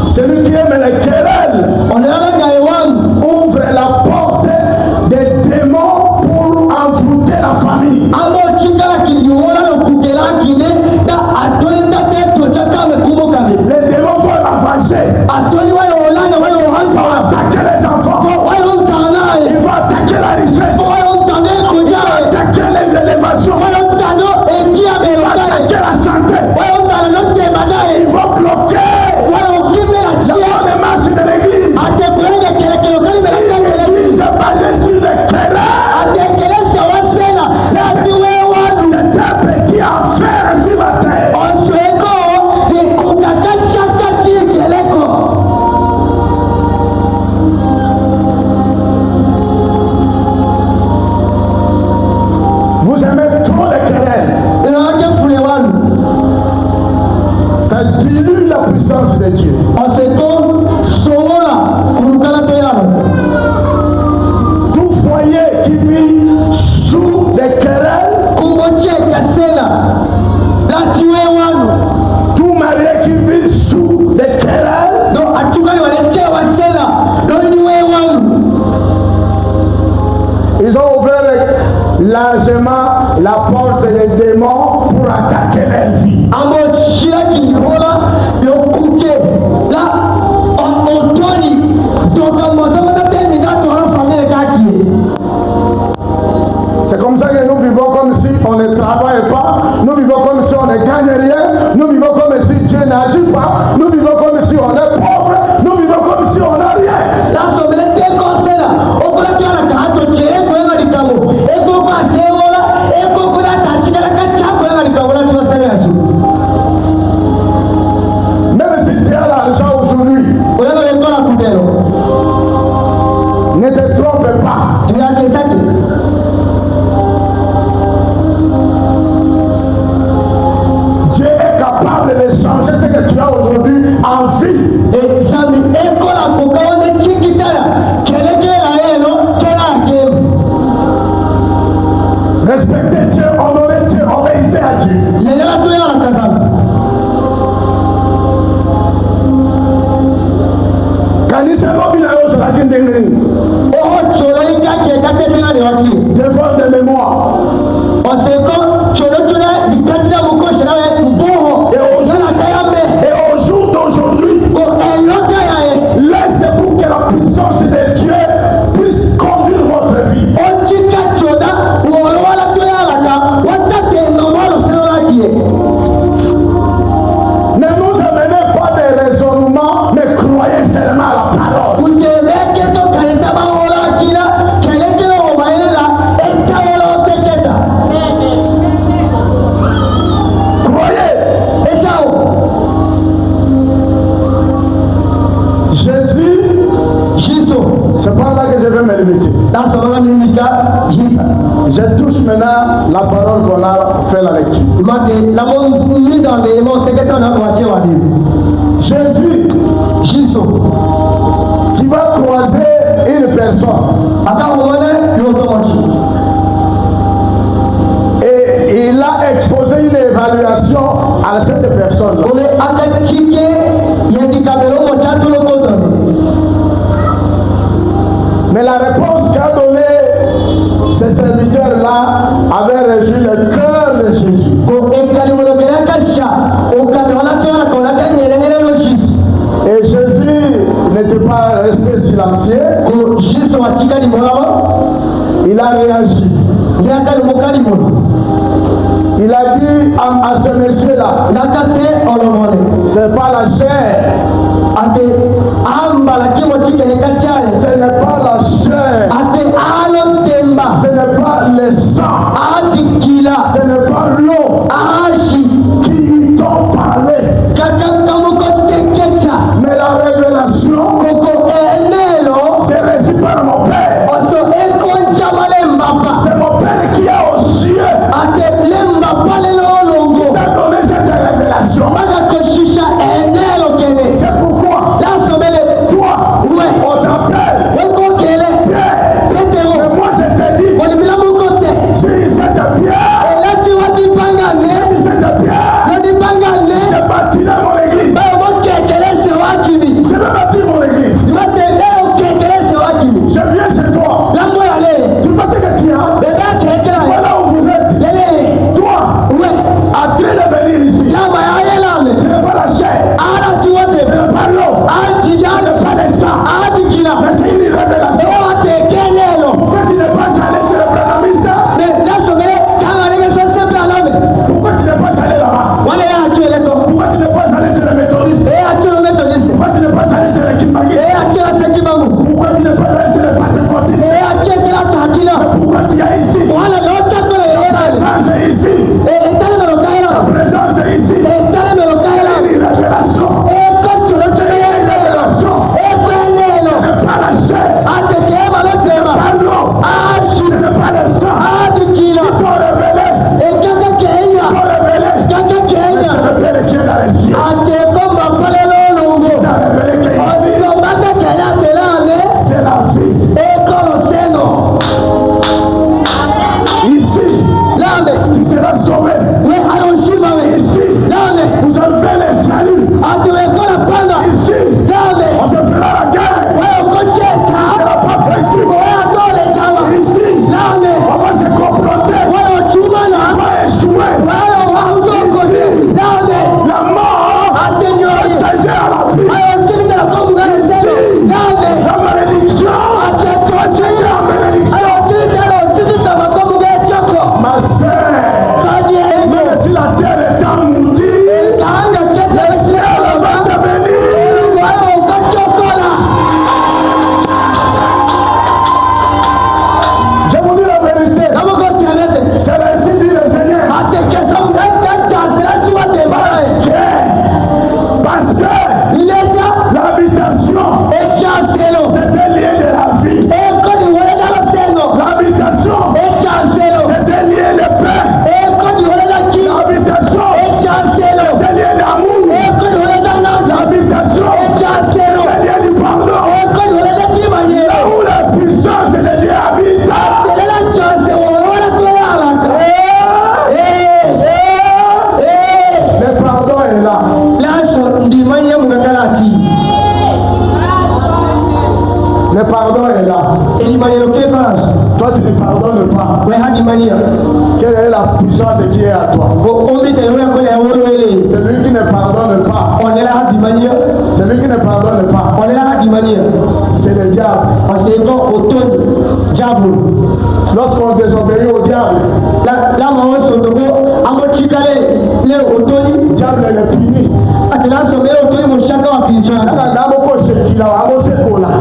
Celui qui aime les querelles ouvre la porte des démons pour envoûter la famille. Les démons vont ravager. Ils vont attaquer les enfants. Ils vont attaquer la richesse. Ils vont attaquer l'élévation. Ils vont attaquer la santé. Ils vont bloquer la marche de l'église. L'église est basée sur des querelles. C'est un petit affaire sur la terre. Vous aimez trop les querelles. Ça dilue la puissance de Dieu. Tout foyer qui vit sous des querelles, tout marié qui vit sous des querelles, ils ont ouvert largement la porte des démons pour attaquer leur vie. C'est comme ça que nous vivons comme si on ne travaille pas, nous vivons comme si on ne gagne rien, nous vivons comme si Dieu n'agit pas, nous vivons comme si on est pauvre, nous vivons comme si on n'a rien. Même si tu as l'argent aujourd'hui, ne te trompe pas. Dieu est capable de changer ce que tu as aujourd'hui en vie. Respectez Dieu, honorez Dieu, obéissez à Dieu. Devoir de mémoire. Et au jour d'aujourd'hui, laissez pour que la puissance de Dieu puisse conduire votre vie. Ne nous amenez pas des raisonnements, mais croyez seulement à la parole. C'est par là que je vais me limiter. Je touche maintenant la parole qu'on a fait la lecture. Jésus qui va croiser une personne. Et il a exposé une évaluation à cette personne. Mais la réponse qu'a donnée ces serviteurs-là avait réjoui le cœur de Jésus. Et Jésus n'était pas resté silencieux. Il a réagi. Il a dit à ce monsieur-là, c'est pas la chair. Ce n'est pas la chair. Ce n'est pas le sang. Ce n'est pas l'eau qui t'ont parlé. Mais la révélation, c'est reçu par mon Père. C'est mon Père qui a aux cieux t'a donné cette révélation. C'est pourquoi toi, on t'appelle Pierre. Mais moi je te dis, sur cette pierre, je bâtirai mon église. Je vais bâtir mon église. Je viens chez toi. Tout ce que tu as, voilà où vous êtes. Toi, en train de venir ici. Ce n'est pas la chair. Ce n'est pas l'eau. Ce n'est pas le sang. Mais c'est une révélation. Pourquoi tu n'es pas allé chez le branamiste? Pourquoi tu n'es pas allé là-bas? Pourquoi tu n'es pas allé chez le méthodiste? Pourquoi tu n'es pas allé chez le Kimbagi? Pourquoi tu n'es pas allé chez le pentecôtiste? Pourquoi tu es ici? Ta présence est ici. Ta présence est ici. C'est une révélation. C'est une révélation. Ce n'est pas la chair. Ce n'est pas l'eau. Ce n'est pas le sang. Qui t'ont révélé. Mais c'est le Père qui est dans les cieux. T'a révélé que c'est la vie. Ici, tu seras sauvé. Ici, vous avez le salut. Ici, on te fera la guerre. Tu ne seras pas vaincu. Ici, on va se comploter. On va échouer. Ici, la mort va changer à la vie. Ici, la malédiction va changer en bénédiction. Ma sœur, même si la terre est amoutie, le ciel va te bénir. Je vous dis la vérité. C'est ainsi dit le Seigneur. Parce que l'habitation, c'était lié de la vie. L'habitation, c'était lié de paix. L'habitation, c'était lié d'amour. L'habitation, c'était lié du pardon. Là où la puissance de Dieu habite, le pardon est là. Le pardon est là. Toi, tu ne pardonnes pas. Quelle est la puissance qui est à toi? Celui qui ne pardonne pas. Celui qui ne pardonne pas. C'est le diable. Lorsqu'on désobéit au diable, le diable est puni.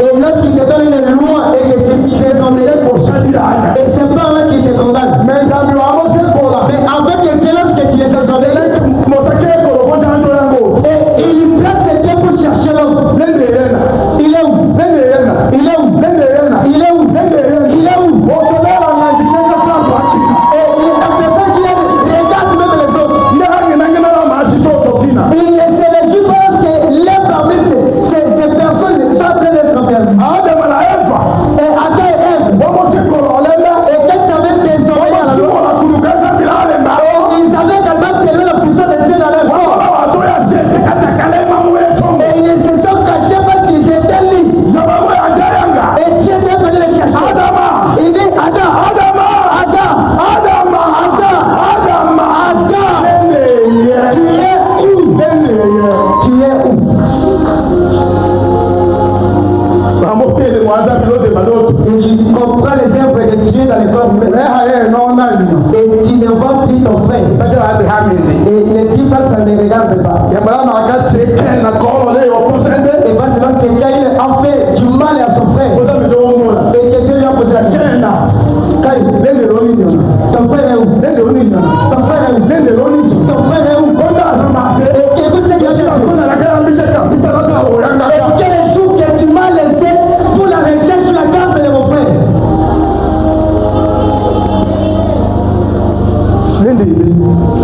Et lorsqu'il te donne une loi et que tu désobéis, et c'est pas là qu'il te condamne. Mais avec le dialogue que tu les désobéis, et il place ses pieds pour chercher l'homme. Il est où? Il est où? Il est où? Il est où? Et la personne qui regarde même les autres. Il les réjouit parce que l'un parmi ces personnes sont en train d'être perdues. Et Adam et Ève, Et tu ne vois plus ton frère. Et ne dis pas que ça ne regarde pas. Et parce que lorsque Caïn a fait du mal à son frère, et que Dieu lui a posé la question, Caïn, ton frère est où? Ton frère est où? Ton frère est où? Et écoute ce qu'il a dit. Quel jour que tu m'as laissé pour la recherche sur la garde de mon frère?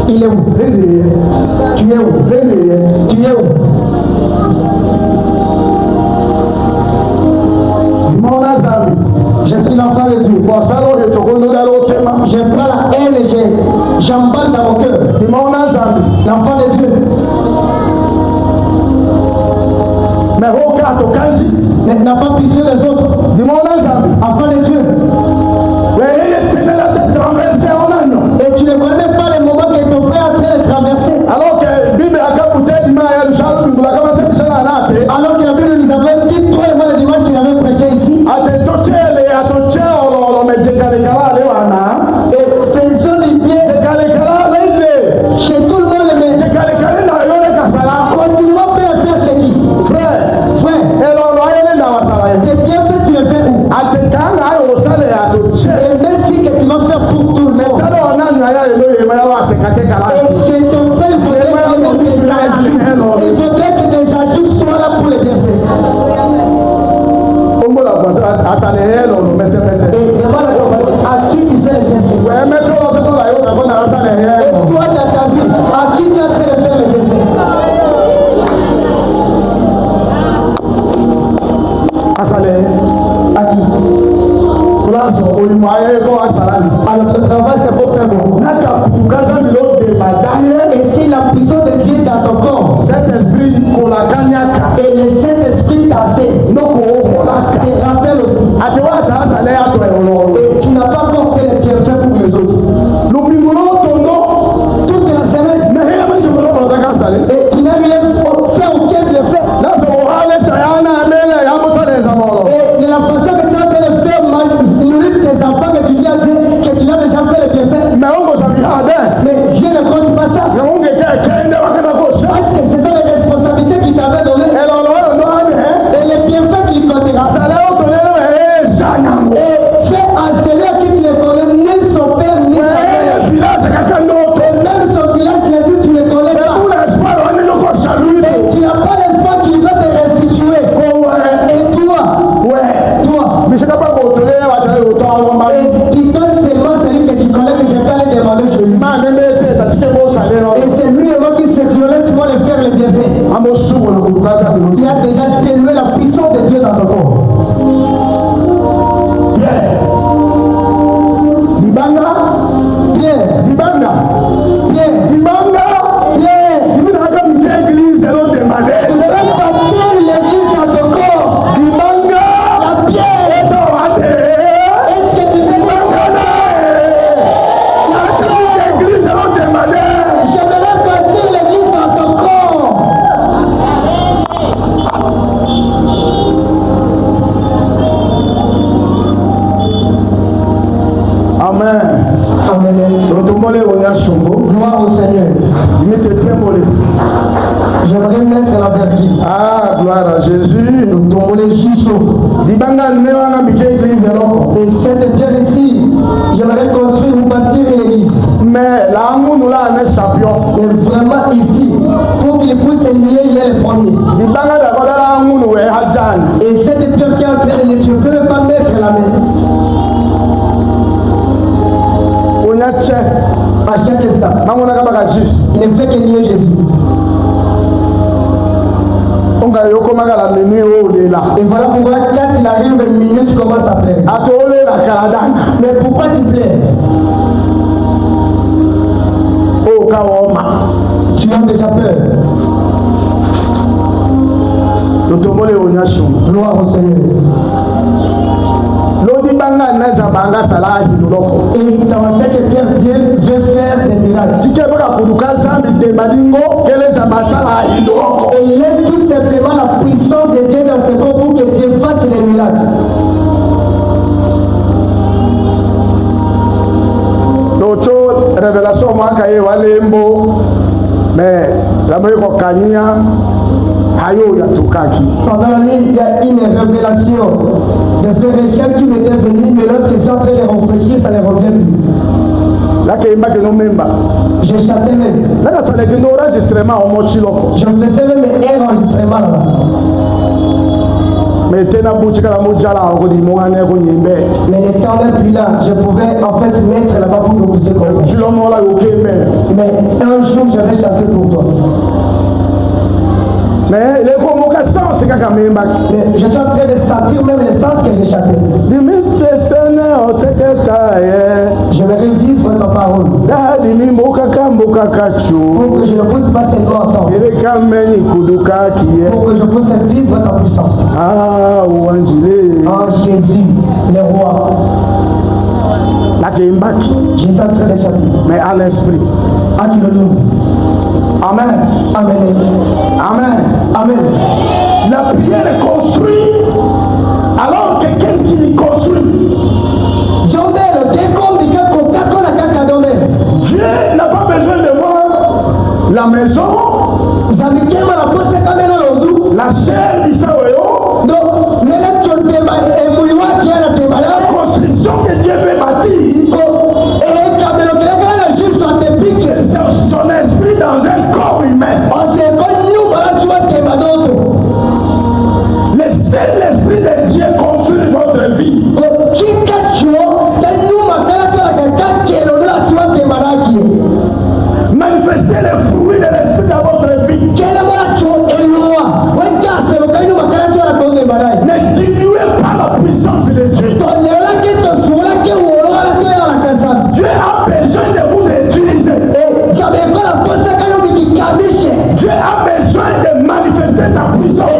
Il est où? Tu es où? Tu es où? Je suis l'enfant de Dieu. Je prends la haine et j'emballe dans mon cœur. L'enfant de Dieu. Mais n'a pas pitié des autres. Enfant de Dieu. Et tu ne connais pas le moment que ton frère est en train de traverser. Alors que la Bible nous avait dit, toi et moi, le dimanche qu'il avait prêché ici. Et faisons du bien chez tout le monde, mais continuons à faire chez qui? Frère, tes bienfaits, tu les fais où? Et merci que tu vas faire pour tout le monde. Et chez ton frère, il faudrait que des ajouts soient là pour les bienfaits. Et demande à qui tu fais les bienfaits? Et toi dans ta vie, à qui tu es en train de faire les bienfaits? À qui? Alors ton travail c'est pour faire bon. Et si la puissance de Dieu dans ton corps, et le Saint-Esprit t'assait, te rappelle aussi. Et tu n'as pas encore fait les bienfaits pour les autres. Toute la semaine. Et tu n'as rien fait aucun bienfait. Et de la façon que tu as en train de faire nourrir tes enfants, que tu dis à Dieu que tu as déjà fait les bienfaits. Mais Dieu ne compte pas ça. Parce que ce sont les responsabilités qu'il t'avait données. Et les bienfaits qu'il comptera. Et fais à celui à qui tu les connais, ni son père, ni sa mère. Et même son village, il a dit tu ne les connais pas. Et tu n'as pas l'espoir qu'il va te restituer. Et toi, et tu donnes seulement celui que tu connais, que je peux aller demander chez lui. Et c'est lui et moi qui se laisse moi de faire les bienfaits. Tu as déjà dénoué la puissance de Dieu dans ton corps. Pierre. Tu devrais bâtir l'église dans ton corps. La pierre. Est-ce que tu te dis je devrais bâtir l'église dans ton corps. Amen. Gloire au Seigneur. J'aimerais mettre la vergile. Ah, gloire à Jésus. Et cette pierre ici, j'aimerais construire ou bâtir une église. Mais là, nous là, on est champion. Et vraiment ici, pour qu'il puisse lier, il est le premier. Et cette pierre qui est en train de lier, tu ne peux même pas mettre la main. À chaque instant, il ne fait que nier Jésus. Et voilà pourquoi quand il arrive une minute, tu commences à pleurer. Mais pourquoi tu pleures? Tu as déjà peur. Gloire au Seigneur. Et dans cette pierre, Dieu veut faire des miracles. Et il est tout simplement la puissance de Dieu dans ce corps pour que Dieu fasse les miracles. révélation moi kaye walembo mais la moyo ko kanya hayo ya tukaki. Pendant la nuit, il y a une révélation de ces récits qui m'étaient venus, mais lorsqu'ils sont en train de réfléchir, ça ne revient plus. Là que imba que no memba. Je chantais même. Là que ça les que no enregistrement au mochiloko. Je faisais même un enregistrement là-bas. Mais tena boutika la mojala encore di moane ko nyimbe. Mais le temps n'est plus là. Je pouvais en fait mettre là-bas pour me pousser comme ça. Je l'homme là au Mais un jour, je vais chanter pour toi. Mais les convocations, c'est quand même. Mais je suis en train de sentir même le sens que j'ai chanté. Je vais revivre ta parole. Pour que je ne puisse pas seulement entendre. Pour que je puisse vivre ta puissance. En Jésus, le roi. J'étais en train de chanter. Mais à l'esprit. Amen. Amen. Amen. Amen. La prière est construite. Alors que qu'est-ce qui construit? Dieu n'a pas besoin de voir la maison, la chair d'Israël. La construction que Dieu veut bâtir, c'est son esprit dans un corps humain. Le seul esprit de Dieu construit votre vie. Manifestez les fruits de l'esprit dans votre vie. Ne diminuez pas la puissance de Dieu. Dieu a besoin de vous utiliser. Dieu a besoin de manifester sa puissance.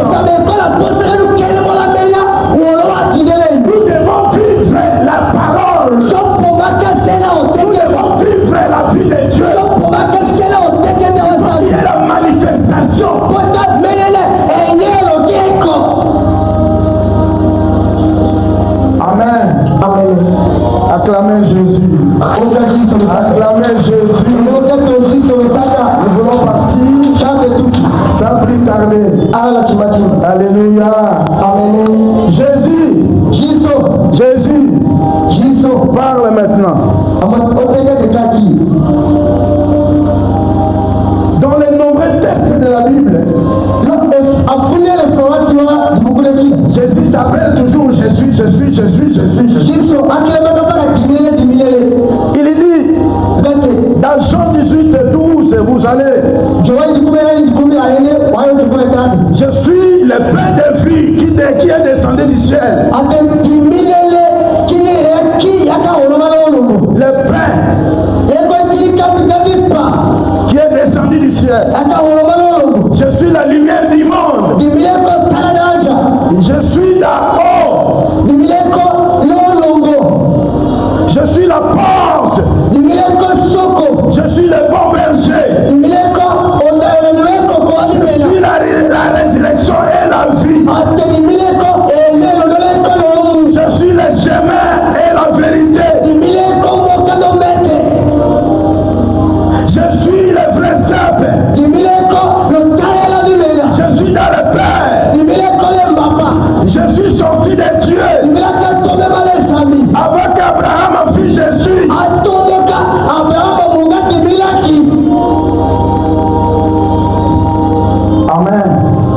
Nous devons vivre la parole. Nous devons vivre la vie de Dieu. Il y a la manifestation. Amen. Amen. Acclamez Jésus. Acclamez Jésus. Nous voulons partir sans plus tarder. Alléluia. Amen. Jésus. Jésus. Parle maintenant. Dans les nombreux textes de la Bible, Jésus s'appelle toujours je suis. Il dit dans Jean 18:12, vous allez. Je suis le pain de vie qui est descendu du ciel. Le pain qui est descendu du ciel. Je suis la lumière du monde. Je suis d'abord. Je suis la porte. Je suis le bon berger. Je suis la résurrection et la vie. Je suis le chemin et la vérité. Je suis le vrai sable. Je suis dans le Père. Je suis sorti de Dieu. Avant qu'Abraham fût Jésus. Amen.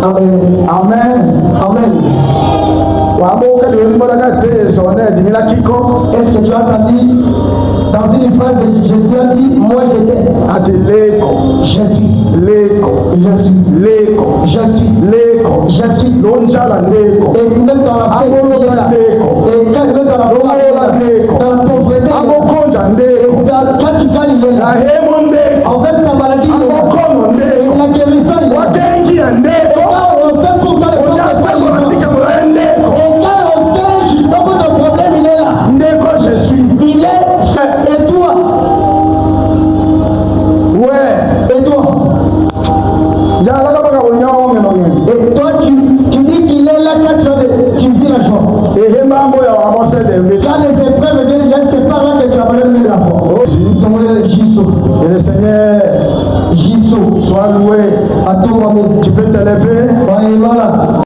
Amen. Amen. Amen. Est-ce que tu as entendu dans une phrase Jésus a dit moi j'étais. Je suis. Je suis. Je suis. Et même dans la fête, et quand même dans la pauvreté, quand tu gagnes, il est là. Avec ta maladie, et la guérison, il est là. Et quand on fait pour toi le problème, il est là. Je suis. Il est. Et toi? Ouais. Et toi? Et toi, tu dis qu'il est là quand tu vis la joie. Quand les épreuves viennent, c'est pas là que tu abandonnes la foi. Sois loué. atomwami Tu peux te lever. waimala